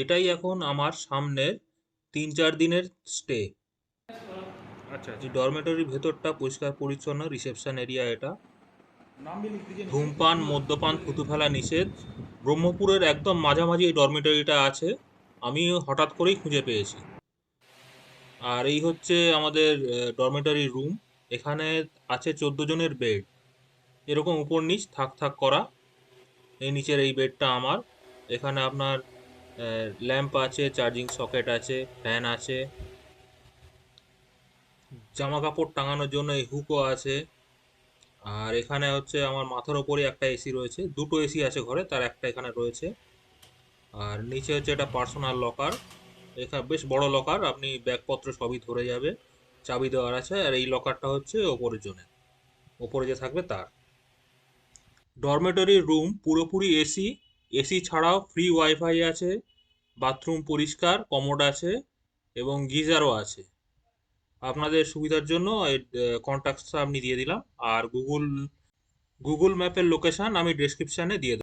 এটাই এখন আমার সামনের 3-4 দিনের স্টে। আচ্ছা এই আচ্ছা। ডরমেটরির ভেতরটা পরিষ্কার পরিচ্ছন্ন, রিসেপশন এরিয়া এটা। নাম भी लिख दीजिए नीचे ধূমপান किसकी। মদ্যপান থুতু ফেলা নিষেধ। ব্রহ্মপুরের একদম মাঝামাঝি এই ডরমেটরিটা আছে, আমি হঠাৎ করেই খুঁজে পেয়েছি। আর এই হচ্ছে আমাদের ডরমেটরি রুম। এখানে আছে 14 জনের বেড, এরকম উপর নিচ থাক থাক করা। এই নিচের এই বেডটা আমার। এখানে আপনার ল্যাম্প আছে, চার্জিং সকেট আছে, ফ্যান আছে, জামা কাপড় টাঙানোর জন্য এই হুকও আছে। আর এখানে হচ্ছে আমার মাথার ওপরে একটা এসি রয়েছে, দুটো এসি আছে ঘরে, তার একটা এখানে রয়েছে। আর নিচে হচ্ছে একটা পার্সোনাল লকার। এখানে বেশ বড় লকার, আপনি ব্যাগপত্র সবই ধরে যাবে, চাবি দেওয়ার আছে। আর এই লকারটা হচ্ছে ওপরের জন্য, ওপরে যে থাকবে তার। ডরমেটরি রুম পুরোপুরি এসি, এসি ছাড়াও ফ্রি ওয়াইফাই আছে, বাথরুম পরিষ্কার, কমোড আছে এবং গিজারও আছে। আপনাদের সুবিধার জন্য এই কন্ট্যাক্টসটা আমি দিয়ে দিলাম। আর গুগল ম্যাপের লোকেশন আমি ডেসক্রিপশনে দিয়ে দেবো।